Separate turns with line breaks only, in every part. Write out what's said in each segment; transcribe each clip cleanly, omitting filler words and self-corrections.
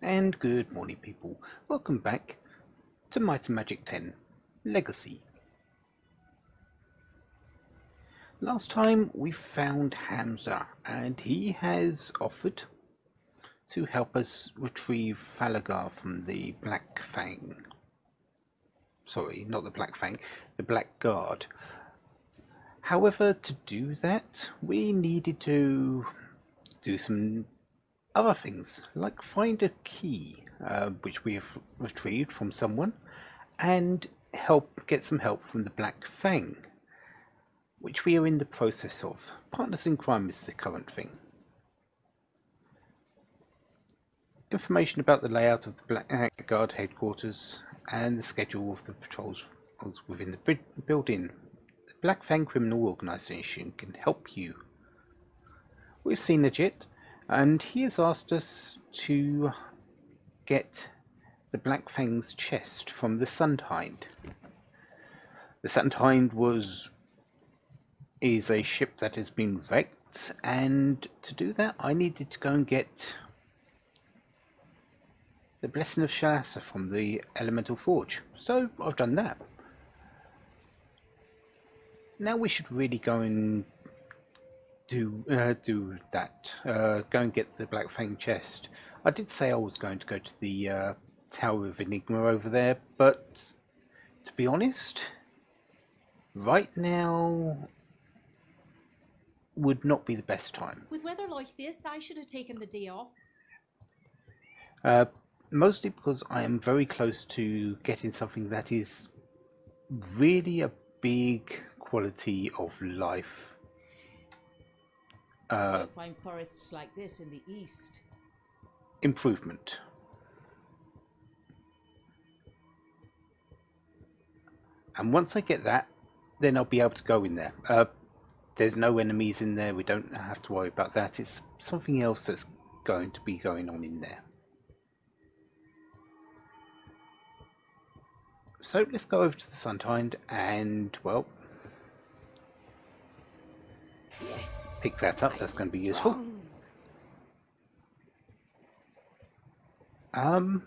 And good morning, people. Welcome back to Might and Magic 10 Legacy. Last time we found Hamza, and he has offered to help us retrieve Falagar from the Black Fang. Sorry, not the Black Fang, the Black Guard. However, to do that, we needed to do some other things, like find a key, which we have retrieved from someone, and get some help from the Black Fang, which we are in the process of. Partners in crime is the current thing. Information about the layout of the Black Guard headquarters and the schedule of the patrols within the building. The Black Fang Criminal Organization can help you. We've seen Legit, and he has asked us to get the Black Fang's chest from the Sunhind. The Sunhind is a ship that has been wrecked, and to do that I needed to go and get the Blessing of Shalassa from the Elemental Forge. So I've done that. Now we should really go and do that. Go and get the Black Fang chest. I did say I was going to go to the Tower of Enigma over there, but to be honest, right now would not be the best time.
With weather like this, I should have taken the day off.
Mostly because I am very close to getting something that is really a big quality of life.
You'll find forests like this in the east.
Improvement. And once I get that, then I'll be able to go in there. There's no enemies in there, we don't have to worry about that. It's something else that's going to be going on in there. So let's go over to the Sunhind and, well, pick that up. That's going to be useful. Well,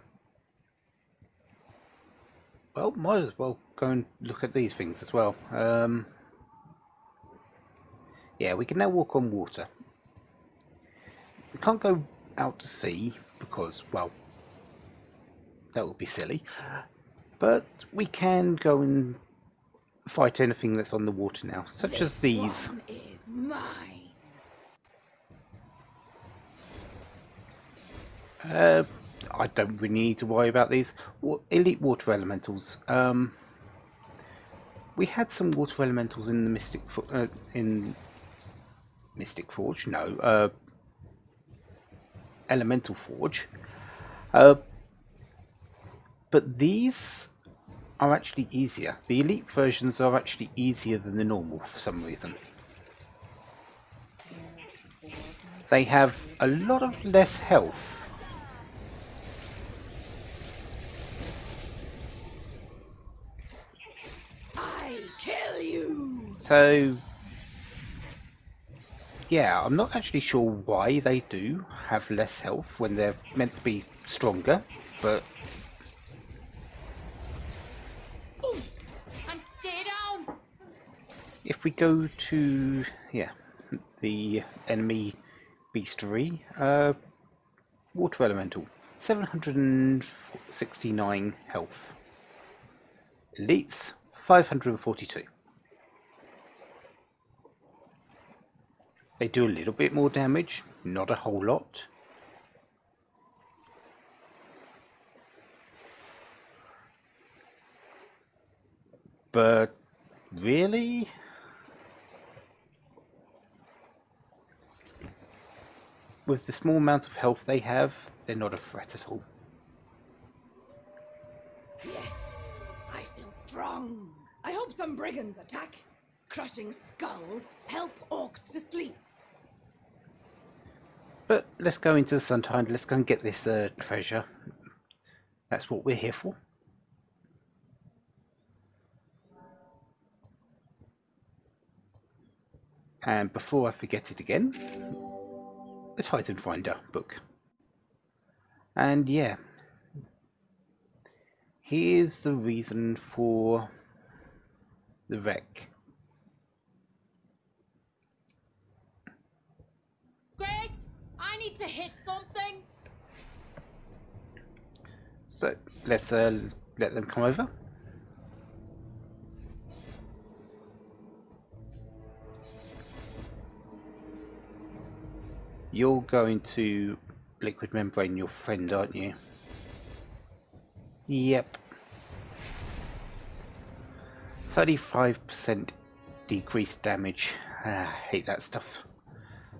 might as well go and look at these things as well. Yeah, we can now walk on water. We can't go out to sea because, well, that would be silly. But we can go and fight anything that's on the water now, such as these.
One is mine.
I don't really need to worry about these. Elite water elementals. We had some water elementals in the Mystic Forge. No, Elemental Forge. But these are actually easier. The elite versions are actually easier than the normal for some reason. They have a lot of less health.
I kill you.
So yeah, I'm not actually sure why they do have less health when they're meant to be stronger, but
And stay down.
if we go to, yeah, the enemy beastery, water elemental, 769 health. Elites, 542. They do a little bit more damage, not a whole lot. But really, with the small amount of health they have, they're not a threat at all.
Yes, I feel strong. I hope some brigands attack. Crushing skulls help orcs to sleep.
But let's go into the Sunhind, let's go and get this treasure. That's what we're here for. And before I forget it again, the Titan Finder book. And yeah, here's the reason for the wreck.
Great! I need to hit something!
So let's let them come over. You're going to liquid membrane your friend, aren't you? Yep. 35% decreased damage. Hate that stuff.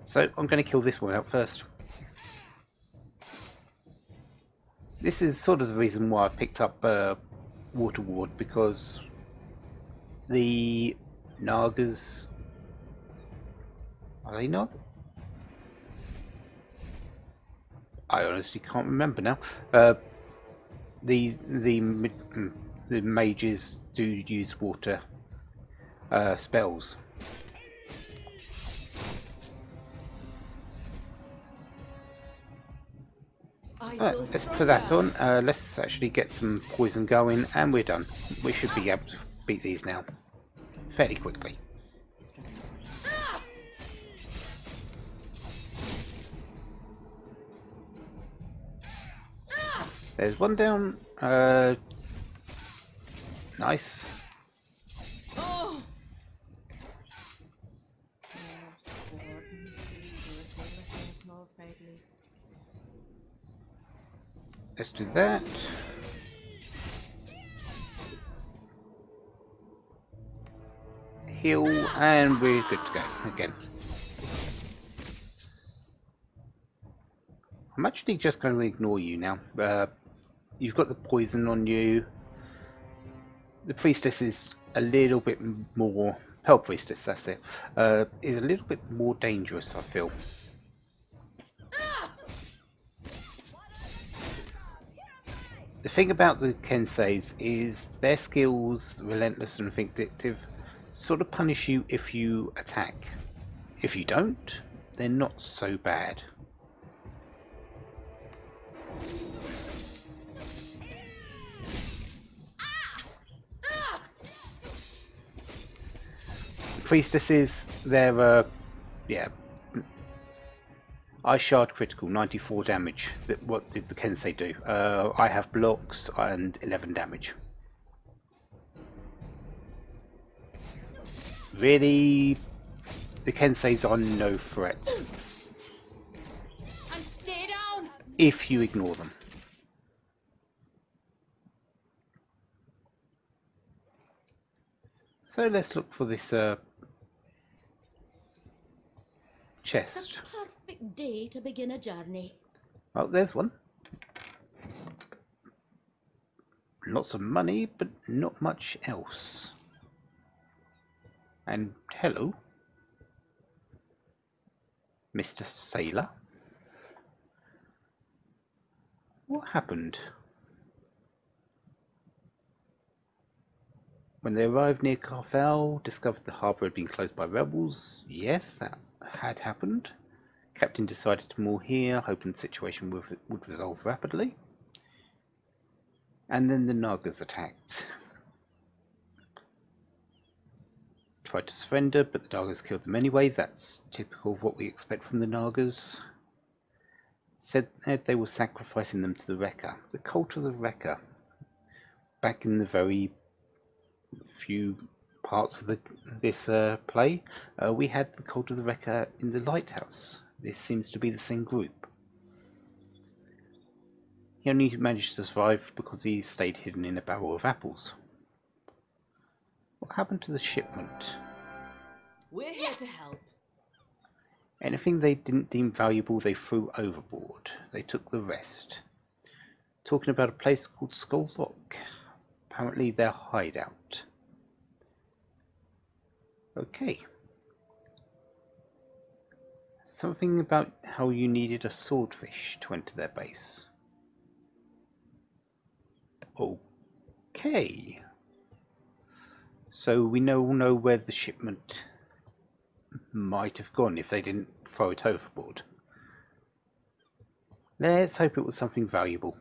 So I'm going to kill this one out first. This is sort of the reason why I picked up Water Ward, because the Nagas... Are they not? I honestly can't remember now. The mages do use water spells. Let's put that on. Let's actually get some poison going, and we're done. We should be able to beat these now fairly quickly. There's one down. Nice.
Oh.
Let's do that. Heal, and we're good to go again. I'm actually just going to ignore you now. You've got the poison on you. The priestess is a little bit more... Hell priestess, that's it. Is a little bit more dangerous, I feel. The thing about the Kenseis is their skills, relentless and vindictive, sort of punish you if you attack. If you don't, they're not so bad. Priestesses, they're yeah, Ice Shard critical, 94 damage. What did the Kensei do? I have blocks and 11 damage. Really, the Kenseis are no threat.
And stay down!
If you ignore them. So let's look for this chest.
Perfect day to begin a journey.
Oh, there's one. Lots of money, but not much else. And hello, Mr. Sailor. What happened? When they arrived near Carfel, discovered the harbour had been closed by rebels. Yes, that had happened. Captain decided to moor here, hoping the situation would resolve rapidly. And then the Nagas attacked. Tried to surrender, but the Nagas killed them anyway. That's typical of what we expect from the Nagas. Said they were sacrificing them to the Wrecker. The cult of the Wrecker. Back in the very few parts of this play, we had the cult of the Wrecker in the lighthouse. This seems to be the same group. He only managed to survive because he stayed hidden in a barrel of apples. What happened to the shipment?
We're here to help.
Anything they didn't deem valuable, they threw overboard. They took the rest. Talking about a place called Skull Rock. Apparently their hideout. Okay. Something about how you needed a swordfish to enter their base. Okay. So we now know where the shipment might have gone if they didn't throw it overboard. Let's hope it was something valuable.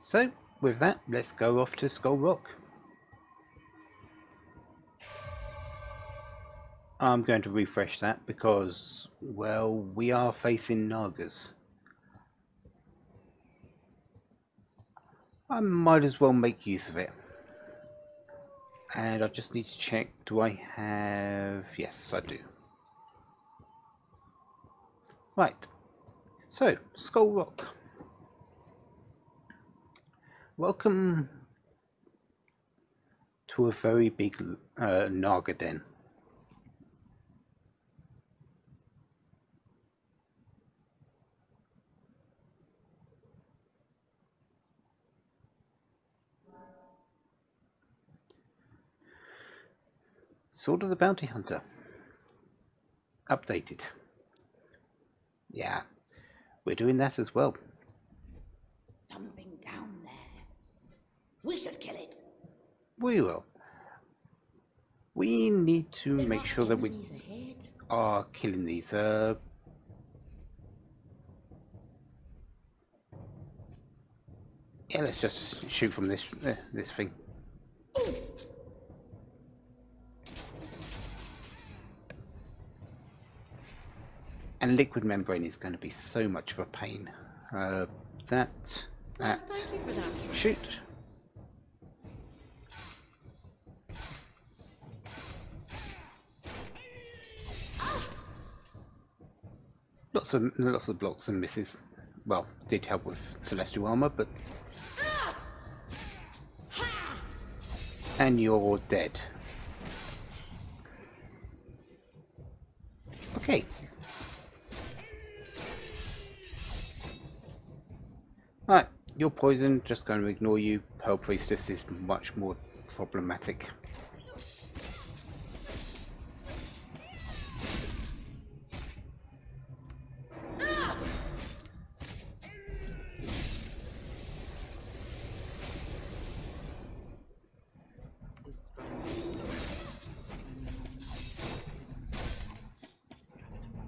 So, with that, let's go off to Skull Rock. I'm going to refresh that because, well, we are facing Nagas. I might as well make use of it. And I just need to check, do I have... Yes, I do. Right, so, Skull Rock. Welcome to a very big Naga den. Sword of the Bounty Hunter. Updated. Yeah, we're doing that as well.
Something down there. We should kill it.
We will. We need to make sure that we are killing these. Yeah, let's just shoot from this thing. And liquid membrane is going to be so much of a pain. That, shoot. Lots of blocks and misses. Well, did help with celestial armor, but and you're dead. Okay. Right, you're poisoned, just going to ignore you. Pearl Priestess is much more problematic.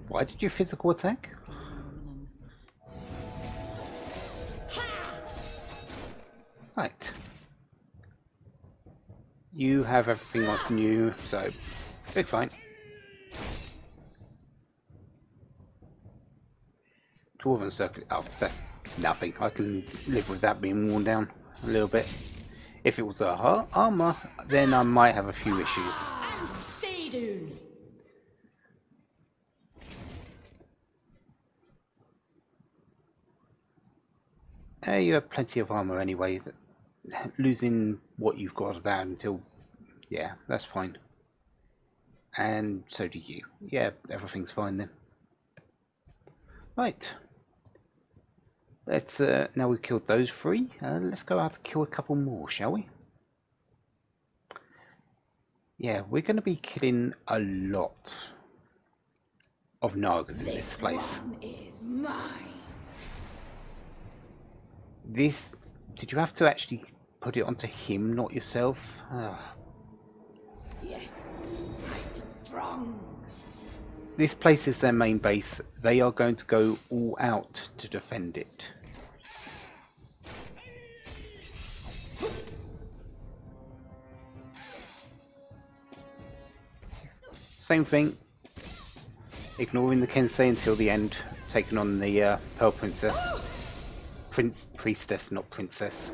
Why did you physical attack? Right. You have everything on you, so big fine. Dwarven circuit. Oh, that's nothing. I can live with that being worn down a little bit. If it was a heart armor, then I might have a few issues. You have plenty of armor anyway. Losing what you've got of that until... Yeah, that's fine. And so do you. Yeah, everything's fine then. Right. Let's, now we've killed those three, let's go out and kill a couple more, shall we? Yeah, we're going to be killing a lot of Nagas in this place.
One is mine.
This... Did you have to actually put it onto him, not yourself?
Yes, I feel strong.
This place is their main base. They are going to go all out to defend it. Same thing. Ignoring the Kensei until the end. Taking on the Pearl Princess. Priestess, not princess.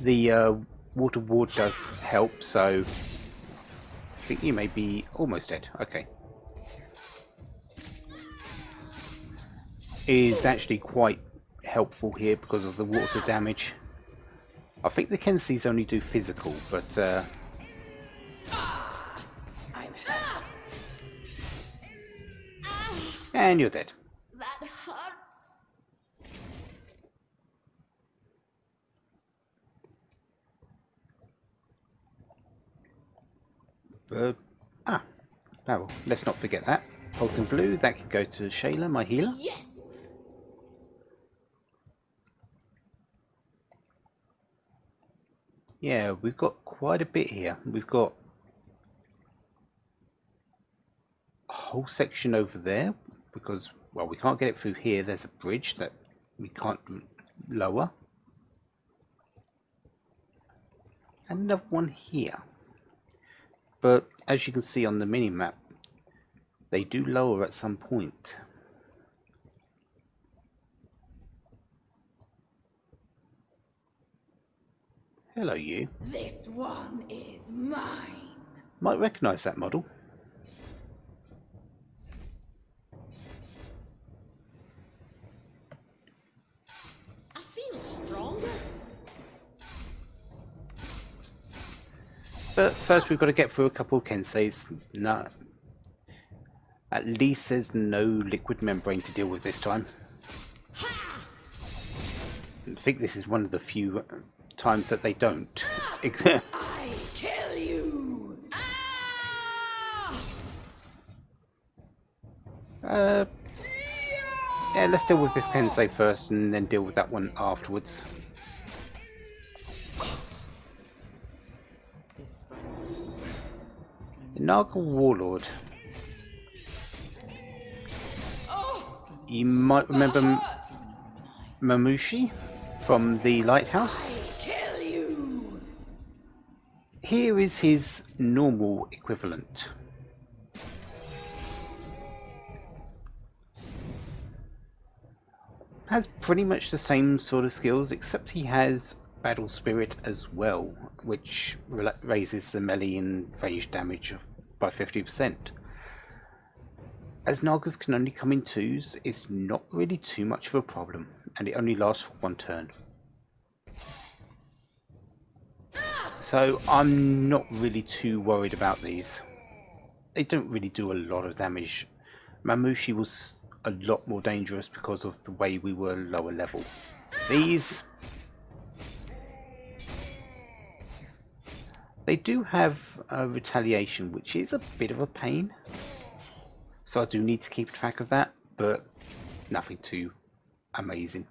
The water ward does help, so I think you may be almost dead. Okay. Is actually quite helpful here because of the water damage. I think the Kenseis only do physical, but And you're dead.
That hurt.
Ah, well, let's not forget that. Pulsing blue, that can go to Shayla, my healer.
Yes.
Yeah, we've got quite a bit here. We've got a whole section over there because, well, we can't get it through here. There's a bridge that we can't lower. And another one here. But as you can see on the mini-map, they do lower at some point. Hello, you.
This one is mine.
Might recognise that model.
I feel stronger.
But first we've got to get through a couple of Kenseis. No. At least there's no liquid membrane to deal with this time. I think this is one of the few times that they don't.
I kill you.
Yeah, let's deal with this Kensei first and then deal with that one afterwards. The Naga Warlord. You might remember Mamushi from the lighthouse.
Kill you.
Here is his normal equivalent. Has pretty much the same sort of skills, except he has Battle Spirit as well, which raises the melee and range damage by 50%. As Nagas can only come in twos, it's not really too much of a problem, and it only lasts for one turn. So I'm not really too worried about these. They don't really do a lot of damage. Mamushi was a lot more dangerous because of the way we were lower level. These, they do have retaliation, which is a bit of a pain. So I do need to keep track of that, but nothing too amazing.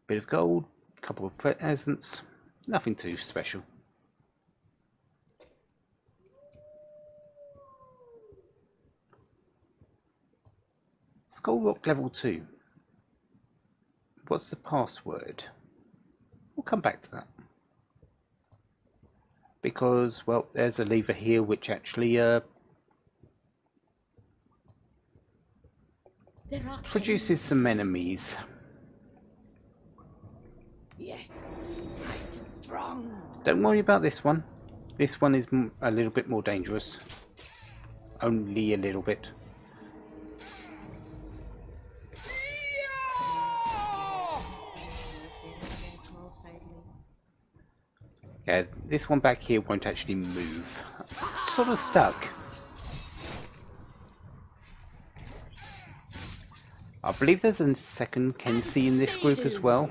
Bit of gold, couple of presents, nothing too special. Skull Rock level 2. What's the password? We'll come back to that. Because, well, there's a lever here which actually produces some enemies.
Yes, I feel strong.
Don't worry about this one. This one is a little bit more dangerous. Only a little bit. Yeah, this one back here won't actually move. Sort of stuck. I believe there's a second Kensi in this group as well.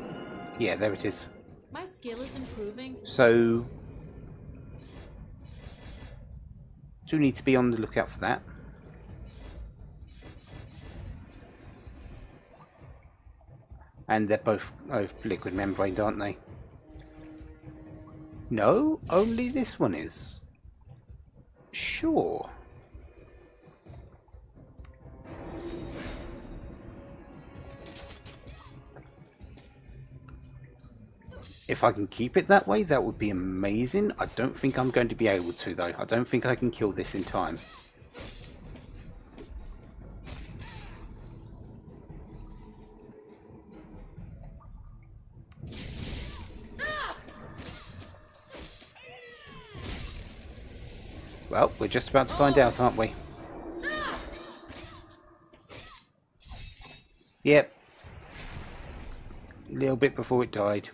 Yeah, there it is.
My skill is improving.
So, do need to be on the lookout for that. And they're both liquid membraned, aren't they? No, only this one is. Sure. If I can keep it that way, that would be amazing. I don't think I'm going to be able to, though. I don't think I can kill this in time. Well, we're just about to find out, aren't we? Yep. A little bit before it died.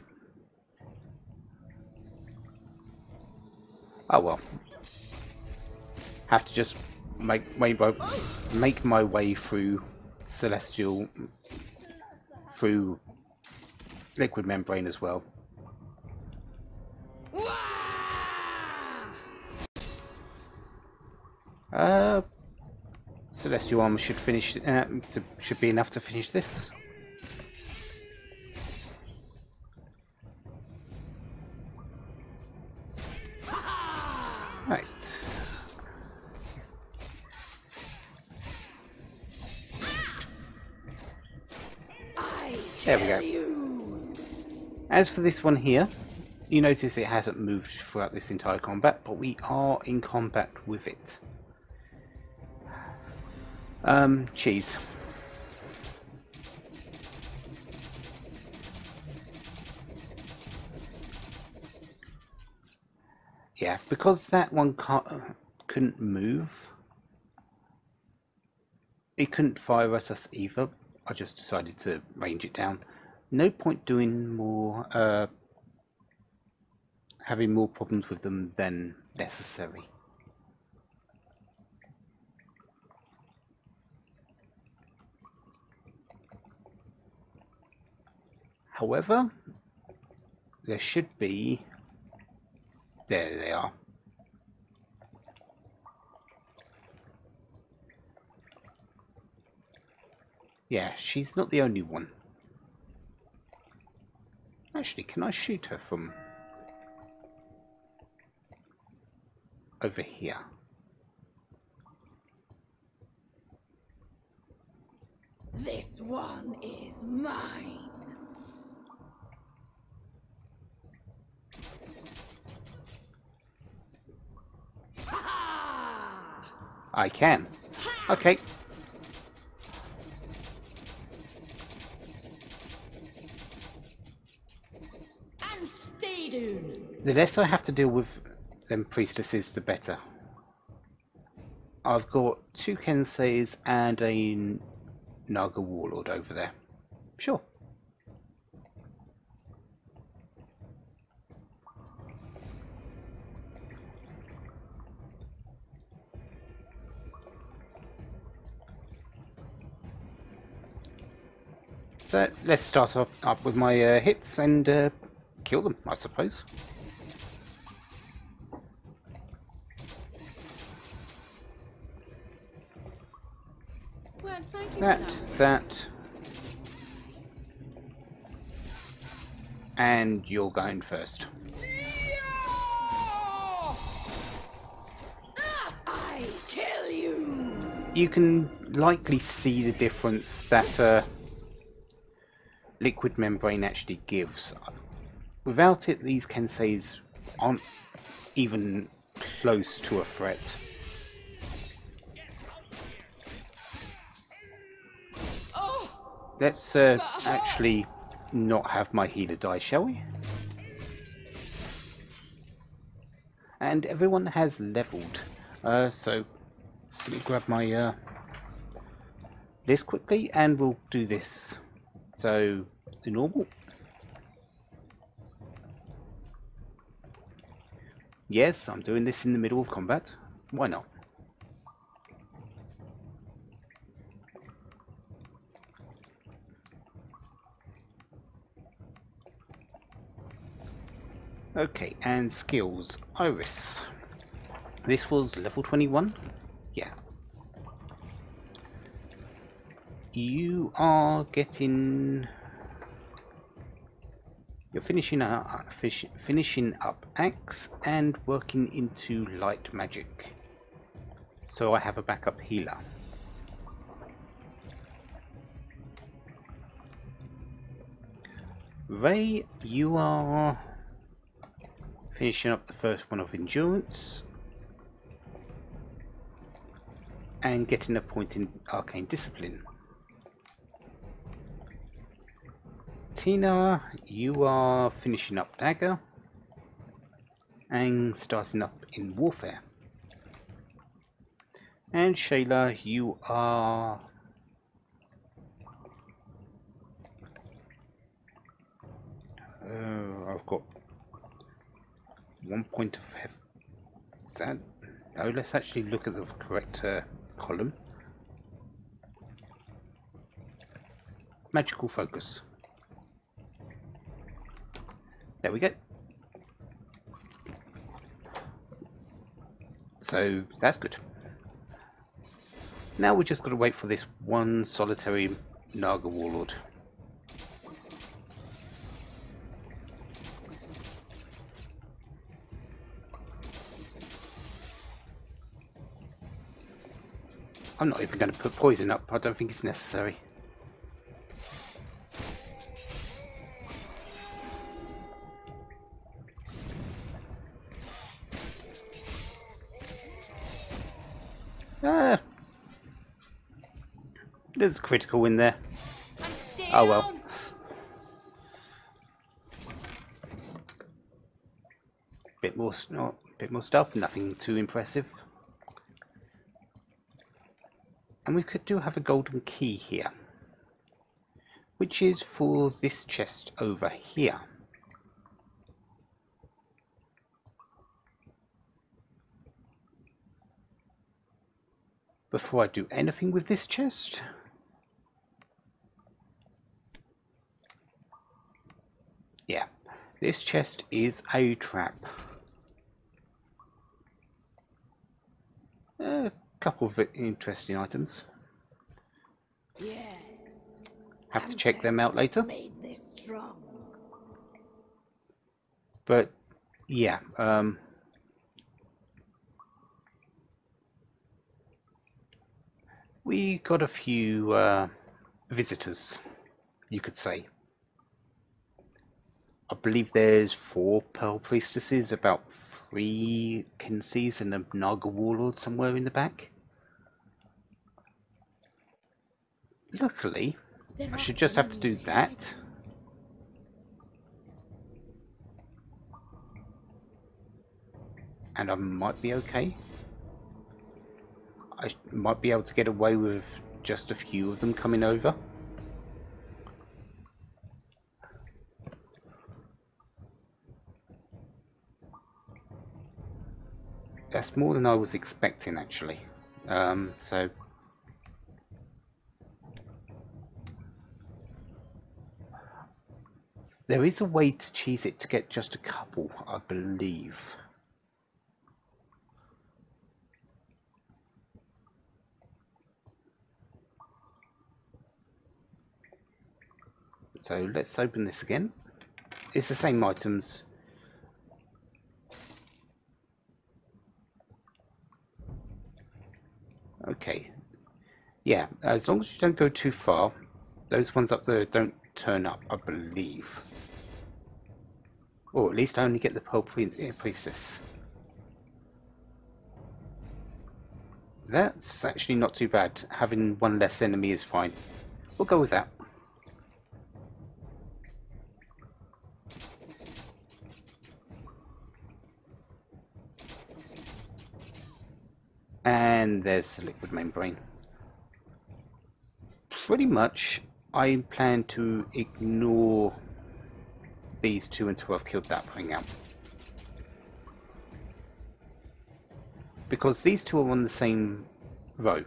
Oh well. have to just make my way through celestial, through liquid membrane as well. Celestial armor should finish. Should be enough to finish this. Right. There we go. As for this one here, you notice it hasn't moved throughout this entire combat, but we are in combat with it. Cheese. Yeah, because that one couldn't move, it couldn't fire at us either. I just decided to range it down. No point doing more, having more problems with them than necessary. However, there should be... There they are. Yeah, she's not the only one. Actually, can I shoot her from over here?
This one is mine.
I can. Okay.
And stay down.
The less I have to deal with them priestesses, the better. I've got 2 Kenseis and a Naga warlord over there. Sure. So let's start up with my hits and kill them, I suppose.
Well, thank you for
That. And you're going first.
I kill you.
You can likely see the difference that liquid membrane actually gives. Without it, these Kenseis aren't even close to a threat. Let's actually not have my healer die, shall we? And everyone has leveled, so let me grab my list quickly and we'll do this. So, the normal. Yes, I'm doing this in the middle of combat. Why not? Okay, and skills. Iris. This was level 21? Yeah. You are getting... You're finishing up Axe and working into light magic. So I have a backup healer. Ray, you are finishing up the first one of endurance and getting a point in arcane discipline. Tina, you are finishing up dagger and starting up in warfare. And Shayla, you are I've got 1 point of Oh, let's actually look at the correct column. Magical focus. There we go. So that's good. Now we just got to wait for this one solitary Naga warlord. I'm not even going to put poison up. I don't think it's necessary. There's a critical in there. Oh well. Bit more stuff. Nothing too impressive. And we do have a golden key here, which is for this chest over here. Before I do anything with this chest, yeah, this chest is a trap. A couple of interesting items.
Yes.
Have to check them out later.
Made this strong.
But yeah, we got a few visitors, you could say. I believe there's 4 Pearl Priestesses, about 3 Kinseys, and a Naga Warlord somewhere in the back. Luckily, I should just have to do that. And I might be okay. I might be able to get away with just a few of them coming over. That's more than I was expecting, actually. So there is a way to cheese it to get just a couple, I believe. So let's open this again. It's the same items. Okay. Yeah, as long as you don't go too far, those ones up there don't turn up, I believe. Or at least I only get the Pearl Priestess. That's actually not too bad. Having one less enemy is fine. We'll go with that. And there's the liquid membrane. Pretty much, I plan to ignore these 2 until I've killed that thing out. Because these 2 are on the same row.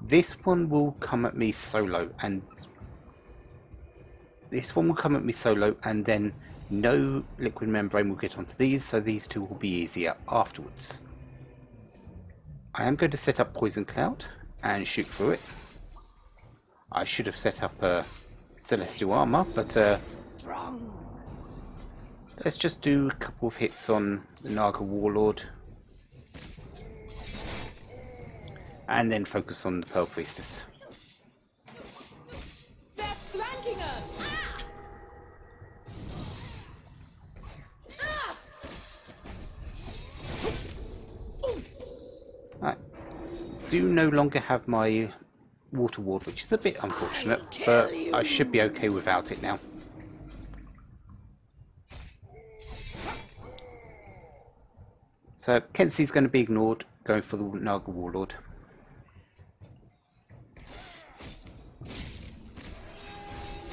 This one will come at me solo, and this one will come at me solo, and then no liquid membrane will get onto these, so these 2 will be easier afterwards. I am going to set up Poison Cloud and shoot through it. I should have set up Celestial Armor, but let's just do a couple of hits on the Naga Warlord. And then focus on the Pearl Priestess.
They're flanking us!
I do no longer have my Water Ward, which is a bit unfortunate, but I should be okay without it now. So Kenzie's going to be ignored, going for the Naga Warlord.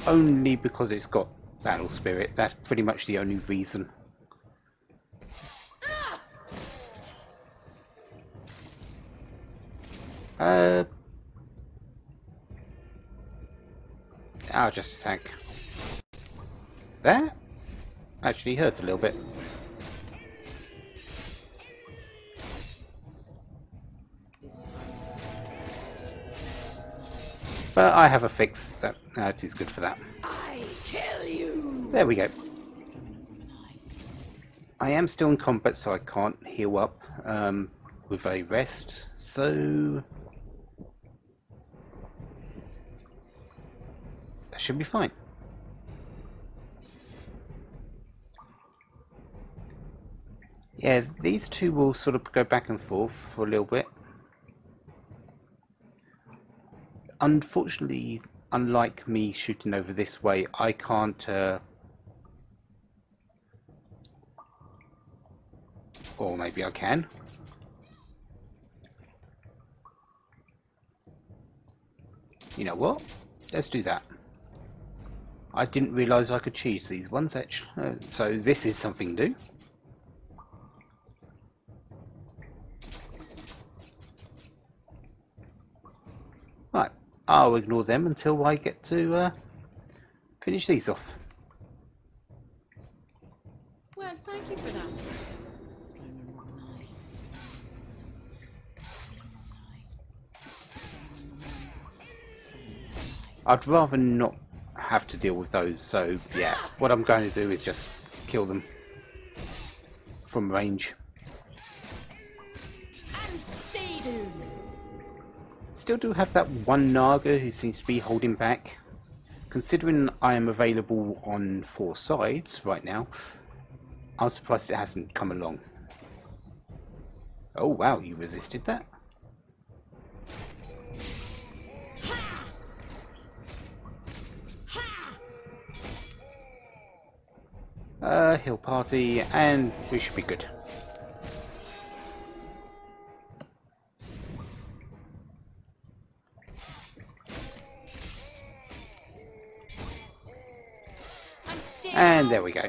Only because it's got battle spirit. That's pretty much the only reason. I'll just attack. That actually hurts a little bit. But I have a fix that is good for that.
I kill you.
There we go. I am still in combat, so I can't heal up with a rest. So that should be fine. Yeah, these two will sort of go back and forth for a little bit. Unfortunately, unlike me shooting over this way, I can't or maybe I can. You know what? Let's do that. I didn't realise I could choose these ones actually, so this is something new. Right, I'll ignore them until I get to finish these off.
Well, thank you for that.
I'd rather not have to deal with those, so yeah, what I'm going to do is just kill them from range.
And stay down.
Still do have that one Naga who seems to be holding back. Considering I am available on 4 sides right now, I'm surprised it hasn't come along. Oh wow, you resisted that? Hill party, and we should be good. And there we go.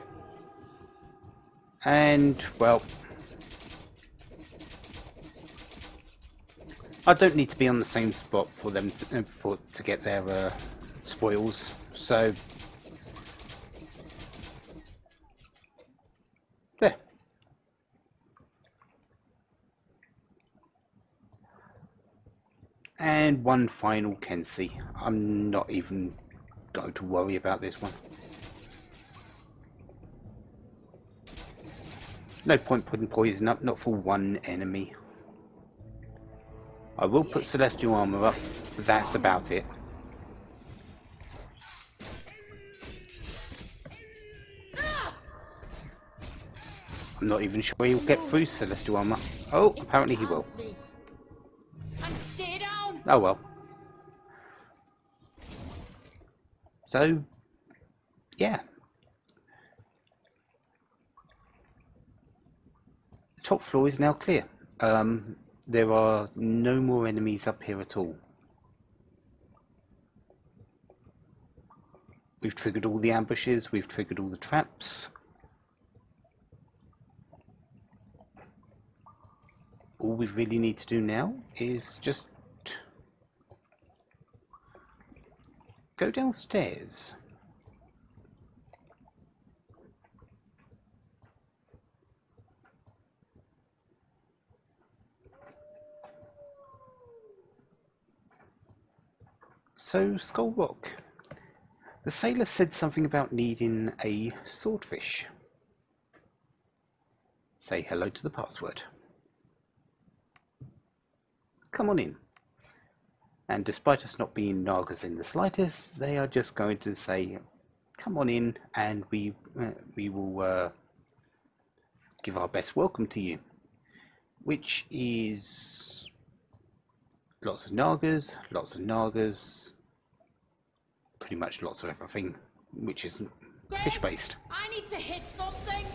And well, I don't need to be on the same spot for them to get their spoils. So there. And one final Kenzie. I'm not even going to worry about this one. No point putting poison up, not for one enemy. I will put celestial armor up, but that's about it. I'm not even sure he'll get through celestial armor. Oh, apparently he will. Oh well. So, yeah. The top floor is now clear. There are no more enemies up here at all. We've triggered all the ambushes, we've triggered all the traps. All we really need to do now is just go downstairs. So, Skull Rock. The sailor said something about needing a swordfish. Say hello to the password. Come on in. And despite us not being Nagas in the slightest, they are just going to say, come on in, and we will give our best welcome to you. Which is lots of Nagas, pretty much lots of everything, which is fish-based.
I need to hit something.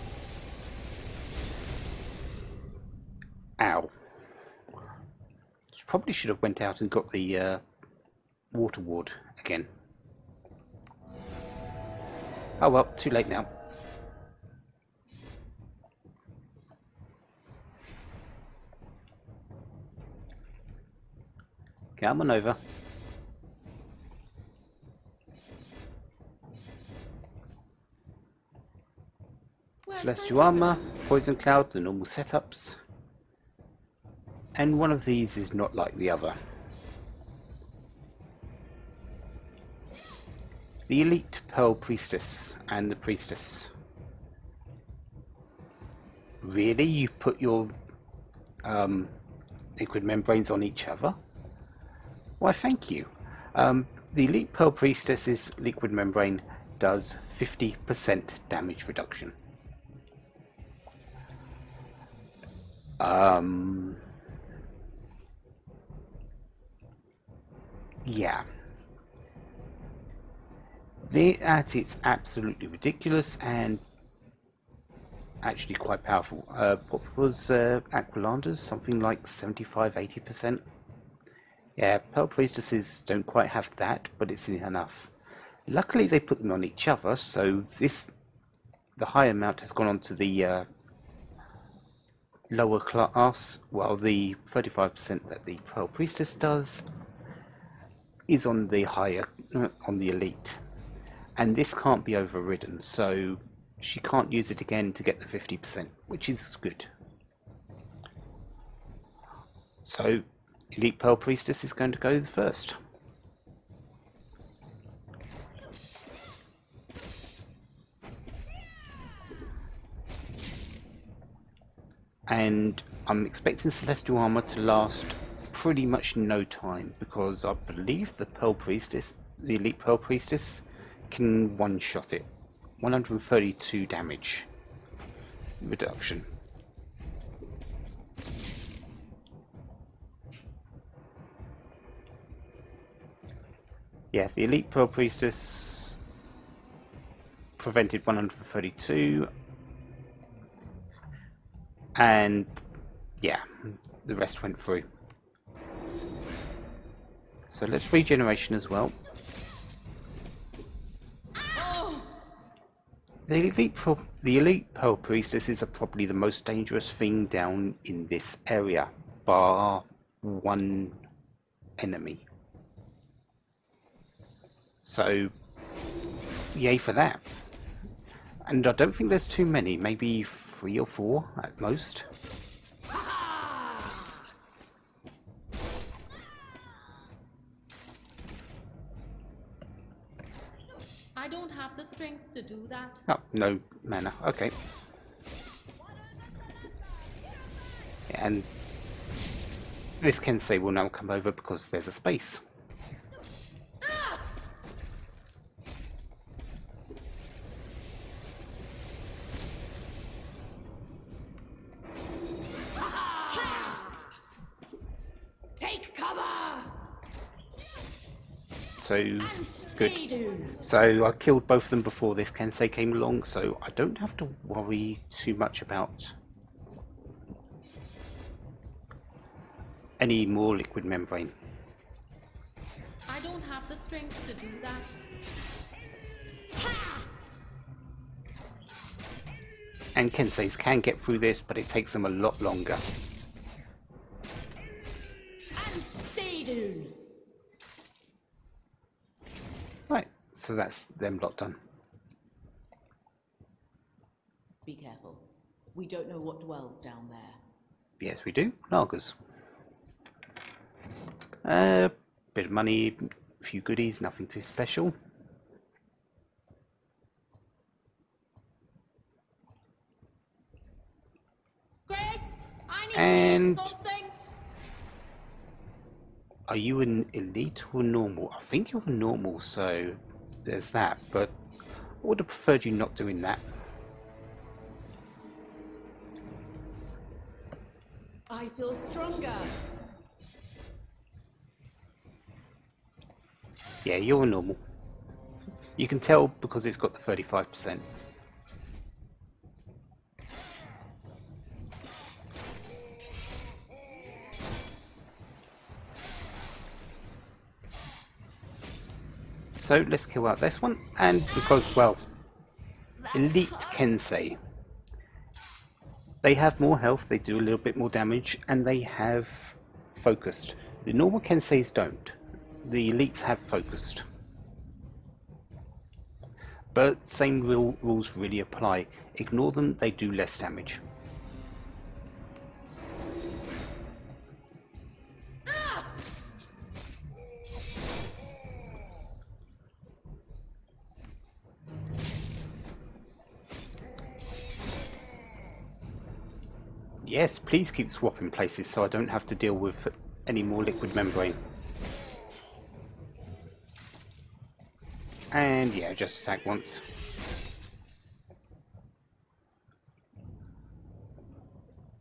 Ow. Probably should have went out and got the water ward again. Oh well, too late now. Come on over.
Well, thank
Celestial
you for
Armor,
that.
Poison Cloud, the normal setups. And one of these is not like the other. The Elite Pearl Priestess and the Priestess. Really? You put your liquid membranes on each other? Why, thank you. The Elite Pearl Priestess's liquid membrane does 50% damage reduction. Yeah. That is absolutely ridiculous and actually quite powerful. What was Aquilander's? Something like 75-80%? Yeah, Pearl Priestesses don't quite have that, but it's enough. Luckily they put them on each other, so the high amount has gone on to the lower class, while the 35% that the Pearl Priestess does is on the higher, on the Elite. And this can't be overridden, so she can't use it again to get the 50%, which is good. So, Elite Pearl Priestess is going to go first. And I'm expecting Celestial Armor to last pretty much no time, because I believe the Pearl Priestess, the Elite Pearl Priestess, can one-shot it. 132 damage reduction. Yeah, the Elite Pearl Priestess prevented 132, and yeah, the rest went through. So let's regeneration as well. The Elite Pearl Priestesses are probably the most dangerous thing down in this area, bar one enemy. So, yay for that. And I don't think there's too many, maybe 3 or 4 at most.
I don't have the strength to do that.
Oh, no mana. Okay. And this Kensei will now come over because there's a space.
Take cover!
So, good. So I killed both of them before this Kensei came along, so I don't have to worry too much about any more liquid membrane.
I don't have the strength to do that.
And Kenseis can get through this, but it takes them a lot longer. Right, so that's them lot done.
Be careful. We don't know what dwells down there.
Yes, we do. Nagas. Bit of money, a few goodies, nothing too special.
Great! I need
And
to hear something!
are you an elite or normal? I think you're normal, so there's that, but I would have preferred you not doing that.
I feel stronger.
Yeah, you're normal. You can tell because it's got the 35%. So let's kill out this one, and because, well, Elite Kensei. They have more health, they do a little bit more damage, and they have focused. The normal Kenseis don't. The elites have focused. But same rules really apply. Ignore them, they do less damage. Yes, please keep swapping places so I don't have to deal with any more liquid membrane. And yeah, just attack once.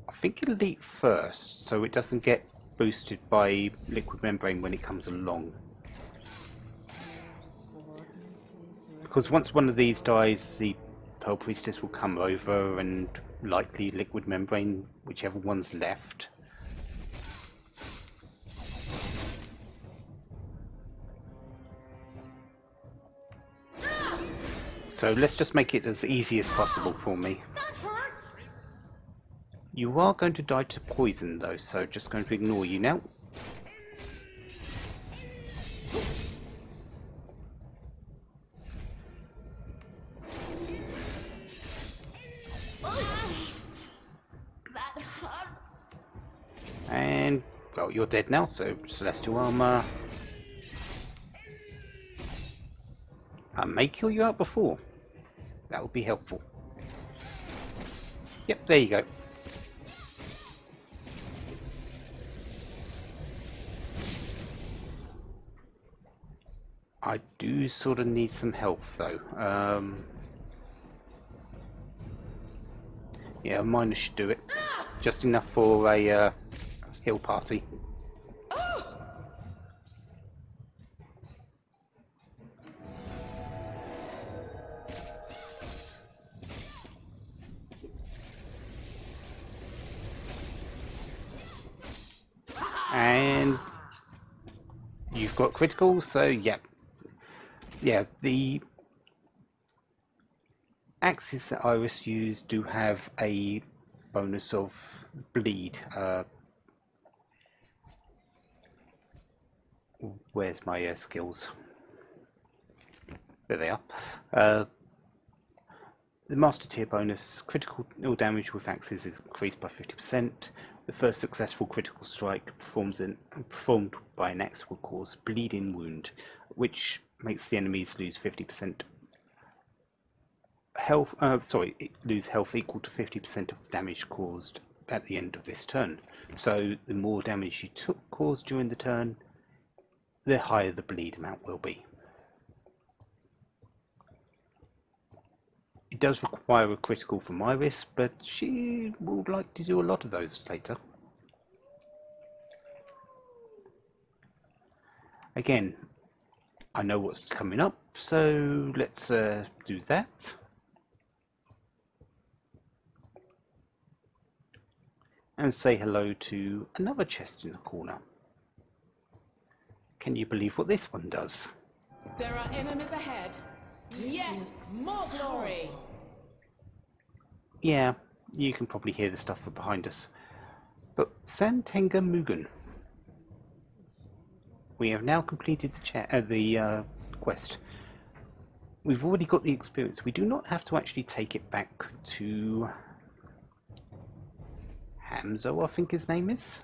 I think elite first, so it doesn't get boosted by liquid membrane when it comes along. Because once one of these dies, the Pearl Priestess will come over and likely liquid membrane, whichever one's left. So let's just make it as easy as possible for me.
That hurts!
You are going to die to poison though, so just going to ignore you now.
That hurt!
And, well, you're dead now, so Celestial Armor. I may kill you out before. That would be helpful. Yep, there you go. I do sort of need some health though. Yeah, mine should do it. Just enough for a hill party. And you've got critical, so yeah. Yeah, the axes that Iris used do have a bonus of bleed. Where's my skills? There they are. The Master Tier bonus, critical damage with axes is increased by 50%. The first successful critical strike performed by an axe will cause bleeding wound, which makes the enemies lose 50% health. Lose health equal to 50% of damage caused at the end of this turn. So the more damage you caused during the turn, the higher the bleed amount will be. It does require a critical from Iris, but she would like to do a lot of those later. Again, I know what's coming up, so let's do that. And say hello to another chest in the corner. Can you believe what this one does?
There are enemies ahead. Yes, more glory.
Yeah, you can probably hear the stuff behind us. But Santenga Mugen. We have now completed the quest. We've already got the experience. We do not have to actually take it back to Hamzo, I think his name is.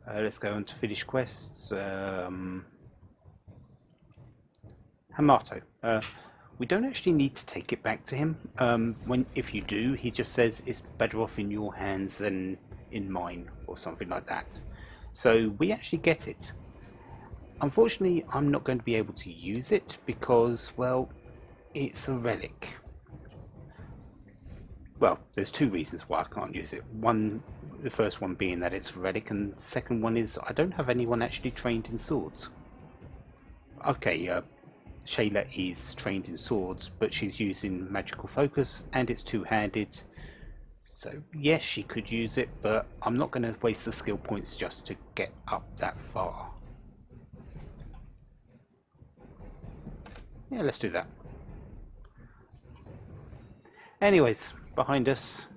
Let's go on to finish quests. Hamato. We don't actually need to take it back to him. If you do, he just says it's better off in your hands than in mine, or something like that. So we actually get it. Unfortunately, I'm not going to be able to use it because, well, it's a relic. Well, there's two reasons why I can't use it. The first one being that it's a relic, and the second one is I don't have anyone actually trained in swords. Okay, Shayla is trained in swords, but she's using magical focus, and it's two-handed. So yes, she could use it, but I'm not going to waste the skill points just to get up that far. Yeah, let's do that. Anyways, behind us.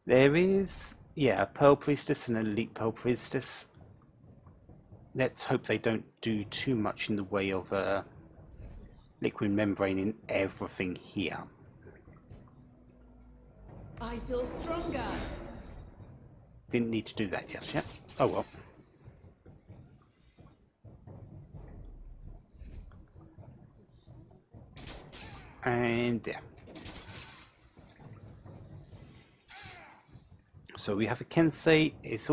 There is, yeah, a Pearl Priestess and an Elite Pearl Priestess. Let's hope they don't do too much in the way of liquid membrane in everything here.
I feel stronger.
Didn't need to do that just yet. Oh well. And yeah. So we have a Kensei. It's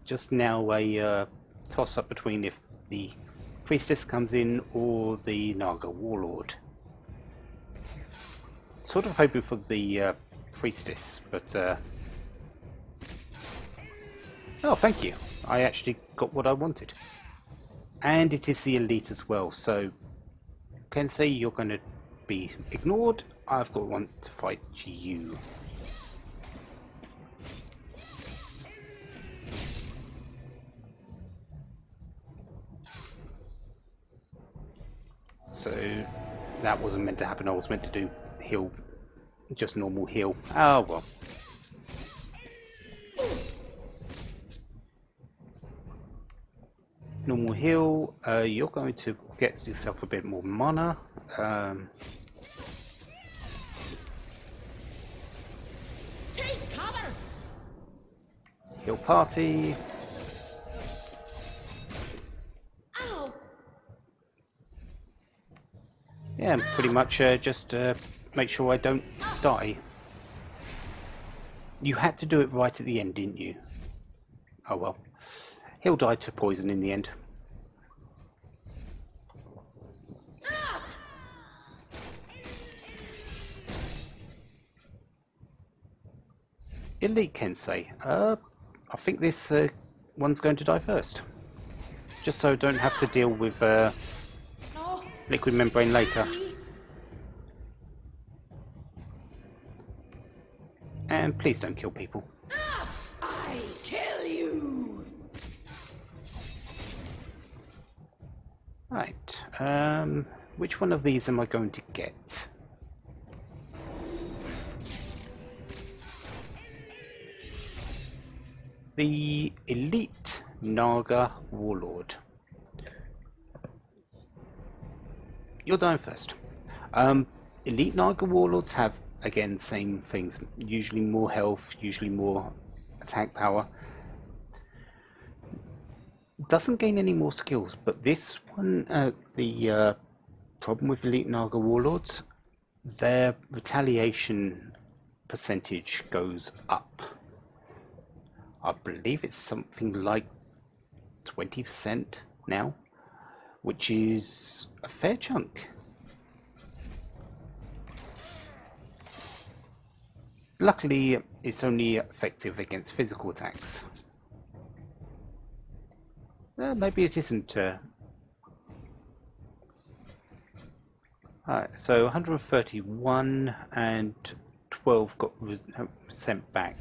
just now a toss up between if the Priestess comes in or the Naga Warlord. Sort of hoping for the Priestess, but oh, thank you. I actually got what I wanted. And it is the Elite as well, so Kensei, you're going to be ignored. I've got one to fight you. So that wasn't meant to happen. I was meant to do heal, just normal heal. Oh well. Normal heal. You're going to get yourself a bit more mana.
Take cover!
Heal party.
Ow!
Yeah, pretty much just make sure I don't die. You had to do it right at the end, didn't you? Oh well. He'll die to poison in the end. Elite Kensei. I think this one's going to die first. Just so I don't have to deal with liquid membrane later. And please don't kill people.
I kill you!
Right. Which one of these am I going to get? The Elite Naga Warlord. You're dying first. Elite Naga Warlords have, again, same things. Usually more health, usually more attack power. Doesn't gain any more skills, but this one, the problem with Elite Naga Warlords, their retaliation percentage goes up. I believe it's something like 20% now, which is a fair chunk. Luckily, it's only effective against physical attacks. Maybe it isn't. Alright, so 131 and 12 got sent back.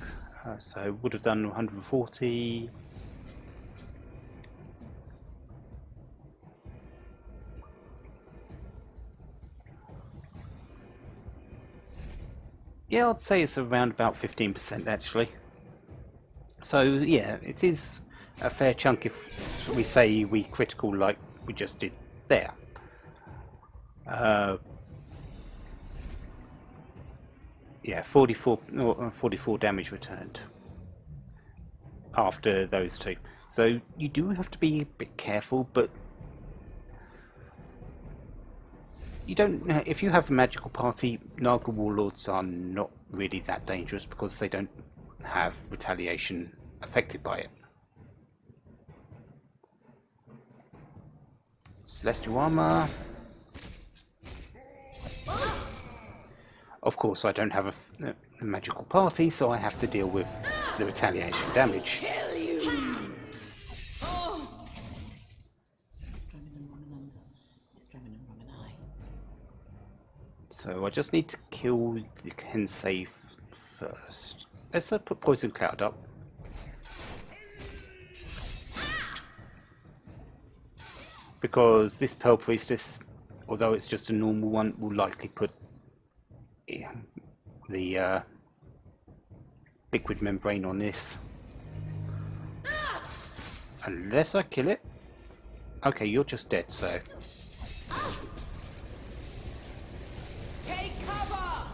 So would have done 140. Yeah, I'd say it's around about 15% actually. So yeah, it is a fair chunk if we say we critical like we just did there. Yeah, 44 damage returned after those two. So you do have to be a bit careful, but you don't. If you have a magical party, Naga Warlords are not really that dangerous because they don't have retaliation affected by it. Celestial armor. Of course, I don't have a magical party, so I have to deal with the retaliation damage.
Kill you!
So I just need to kill the Kensei first. Let's put Poison Cloud up. because this Pearl Priestess, although it's just a normal one, will likely put the liquid membrane on this. Unless I kill it. Okay, you're just dead, so.
Take cover!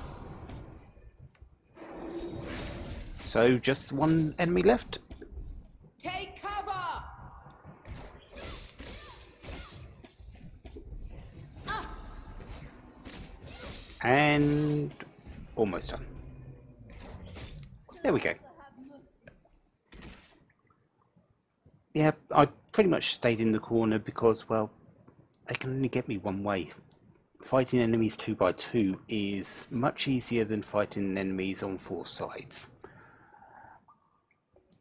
So just one enemy left.
Take cover!
And almost done. There we go. Yeah, I pretty much stayed in the corner because, well, they can only get me one way. Fighting enemies 2 by 2 is much easier than fighting enemies on 4 sides.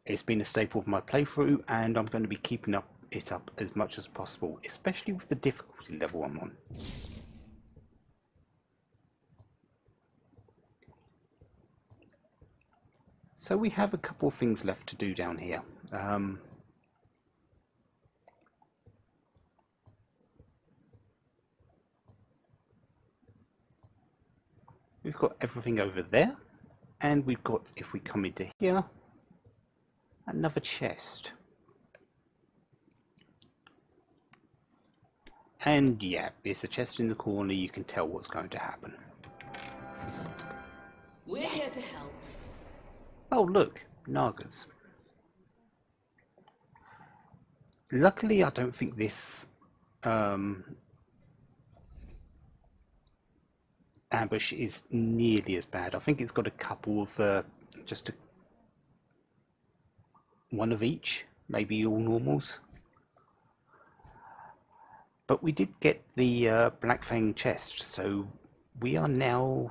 It's been a staple of my playthrough, and I'm going to be keeping it up as much as possible, especially with the difficulty level I'm on. So we have a couple of things left to do down here. We've got everything over there, and we've got, if we come into here, another chest. And yeah, there's a chest in the corner, you can tell what's going to happen.
We're here to help.
Oh look, Nagas. Luckily I don't think this ambush is nearly as bad. I think it's got a couple of one of each, maybe all normals. But we did get the Black Fang chest, so we are now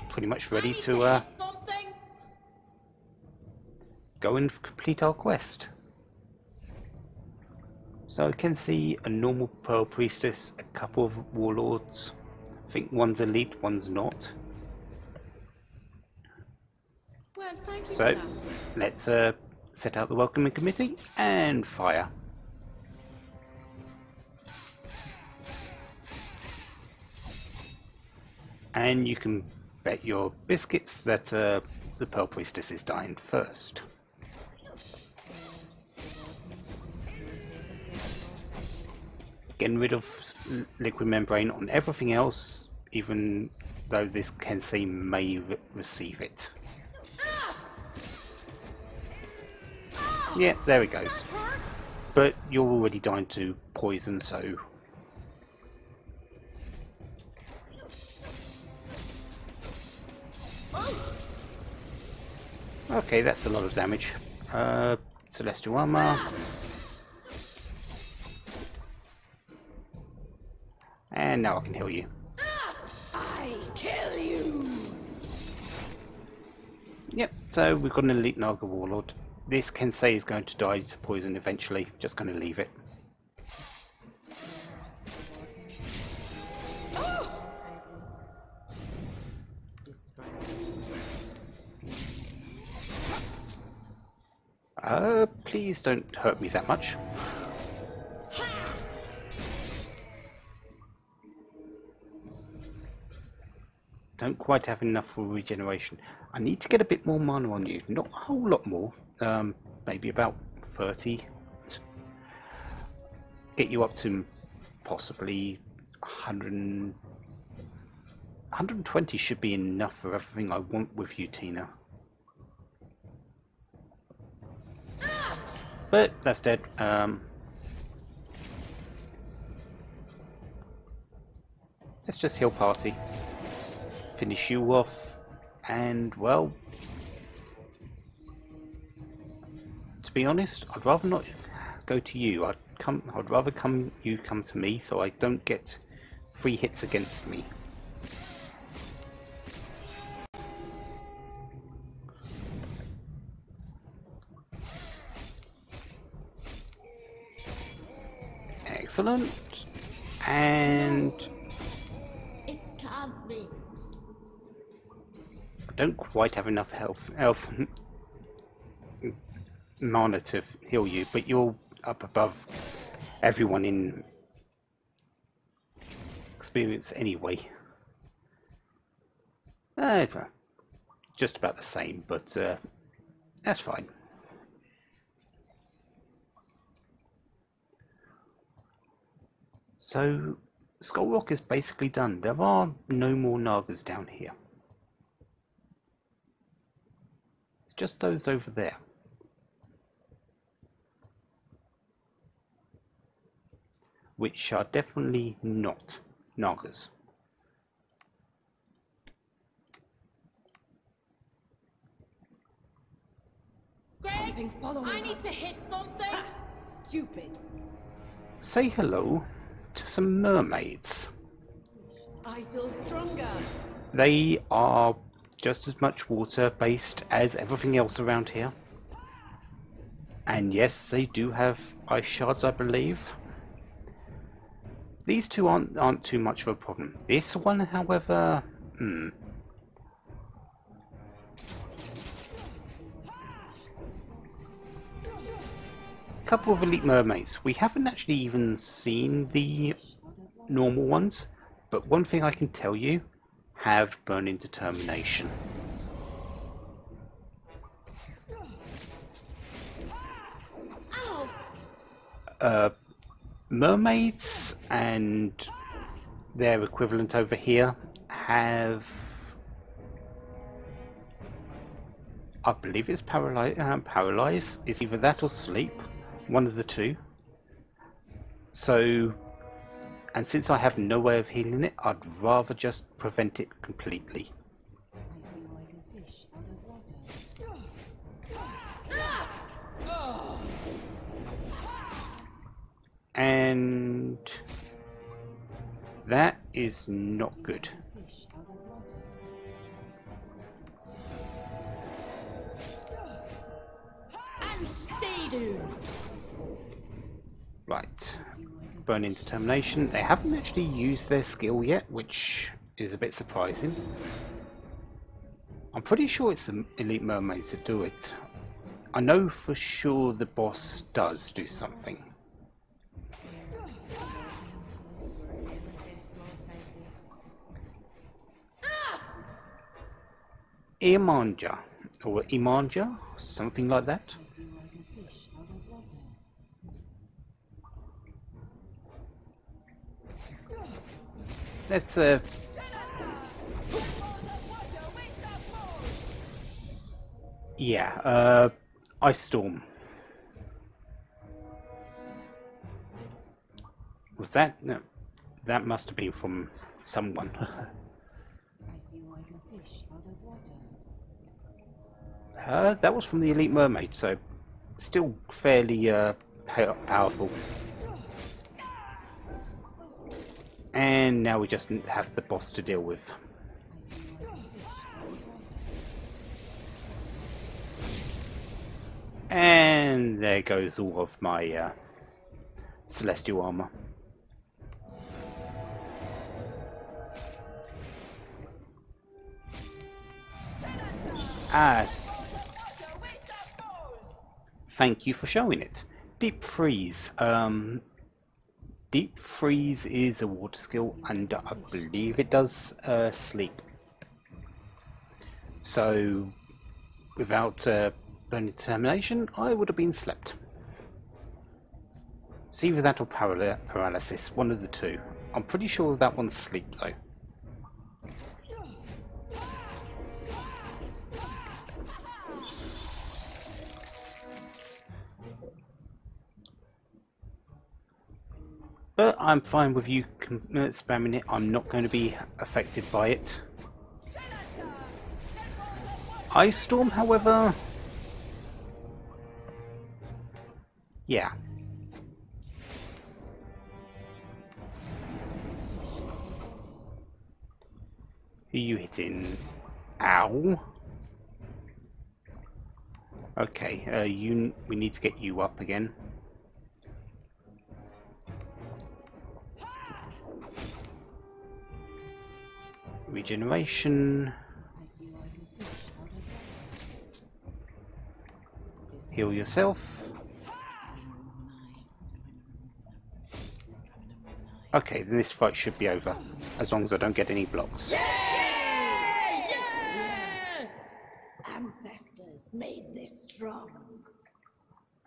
pretty much ready to go and complete our quest. So I can see a normal Pearl Priestess, a couple of Warlords. I think one's elite, one's not.
Well, thank you
So
for that.
let's set out the welcoming committee and fire. And you can bet your biscuits that the Pearl Priestess is dying first. Getting rid of liquid membrane on everything else, even though this Kensei may receive it. Yeah, there it goes. But you're already dying to poison, so... Okay, that's a lot of damage. Celestial armor. And now I can heal you.
I kill you!
Yep, so we've got an elite Naga Warlord. This Kensei is going to die to poison eventually. Just going to leave it. Please don't hurt me that much. Don't quite have enough for regeneration. I need to get a bit more mana on you. Not a whole lot more. Maybe about 30. Get you up to possibly 100. 120 should be enough for everything I want with you, Tina. But that's dead. Let's just heal party. Finish you off, and well, to be honest, I'd rather not go to you. I'd rather you come to me, so I don't get free hits against me. Excellent. And
It can't be.
I don't quite have enough health mana to heal you, but you're up above everyone in experience anyway. Just about the same, but that's fine. So Skull Rock is basically done. There are no more Nagas down here. It's just those over there. Which are definitely not Nagas.
Greg, I need to hit something.
Stupid.
Say hello to some mermaids.
I feel stronger.
They are just as much water based as everything else around here. And yes, they do have ice shards, I believe. These two aren't too much of a problem. This one, however, couple of elite mermaids. We haven't actually even seen the normal ones, but one thing I can tell you, have burning determination. Mermaids and their equivalent over here have, I believe it's paralyze. It's either that or sleep, one of the two. So, and since I have no way of healing it, I'd rather just prevent it completely. And that is not good.
And stay down.
Right, burning determination. They haven't actually used their skill yet, which is a bit surprising. I'm pretty sure it's the elite mermaids that do it. I know for sure the boss does do something. Imanja, or Imanja, something like that. Let's yeah, Ice Storm. Was that? No, that must have been from someone. That was from the Elite Mermaid, so still fairly powerful. And now we just have the boss to deal with. And there goes all of my celestial armor. Thank you for showing it. Deep Freeze. Deep Freeze is a water skill, and I believe it does sleep. So, without burning determination, I would have been slept. It's either that or paralysis, one of the two. I'm pretty sure that one's sleep, though. But I'm fine with you spamming it. I'm not going to be affected by it. Ice Storm, however... yeah. Who are you hitting? Ow. Okay, we need to get you up again. Regeneration. Heal yourself. Okay, then this fight should be over, as long as I don't get any blocks.
Yes!
Ancestors made this strong.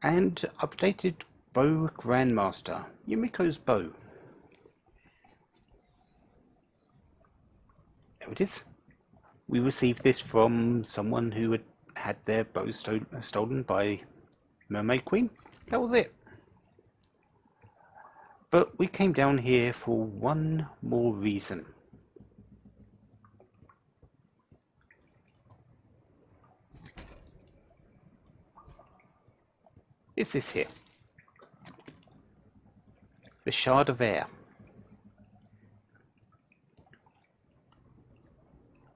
And updated bow grandmaster, Yumiko's bow. There it is. We received this from someone who had their bow stolen by Mermaid Queen. That was it. But we came down here for one more reason. It's this here. The Shard of Air.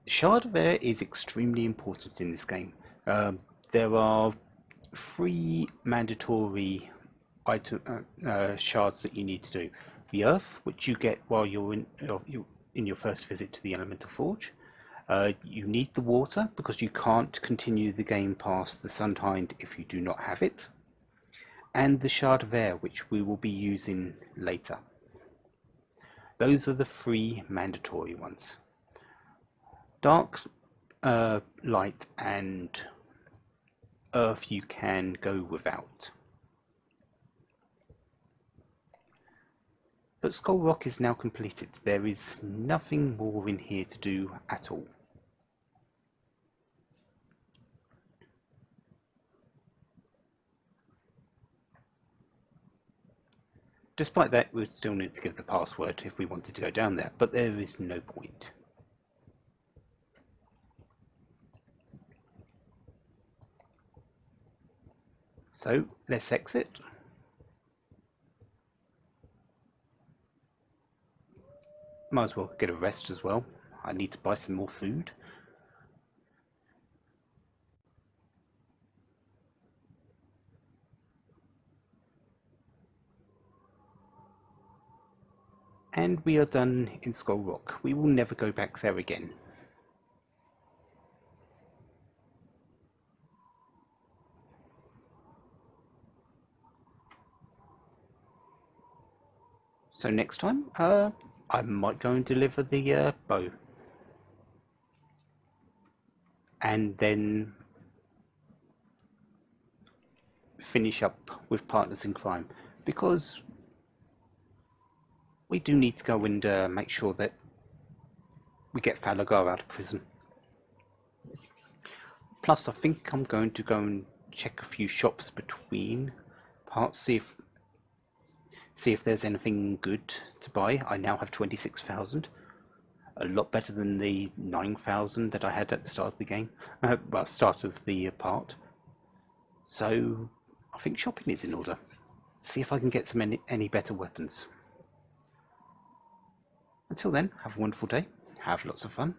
Shard of Air is extremely important in this game. There are 3 mandatory shards that you need to do. The Earth, which you get while you're in your first visit to the Elemental Forge. You need the water because you can't continue the game past the Sunhind if you do not have it. And the Shard of Air, which we will be using later. Those are the 3 mandatory ones. Dark, light, and earth you can go without. But Skull Rock is now completed. There is nothing more in here to do at all. Despite that, we'd still need to give the password if we wanted to go down there, but there is no point. So, let's exit. Might as well get a rest as well. I need to buy some more food. And we are done in Skull Rock. We will never go back there again. So next time, I might go and deliver the bow. And then finish up with Partners in Crime. Because we do need to go and make sure that we get Falagar out of prison. Plus, I think I'm going to go and check a few shops between parts, see if there's anything good to buy. I now have 26,000, a lot better than the 9,000 that I had at the start of the game, well, start of the part. So I think shopping is in order. See if I can get some any better weapons. Until then, have a wonderful day, have lots of fun,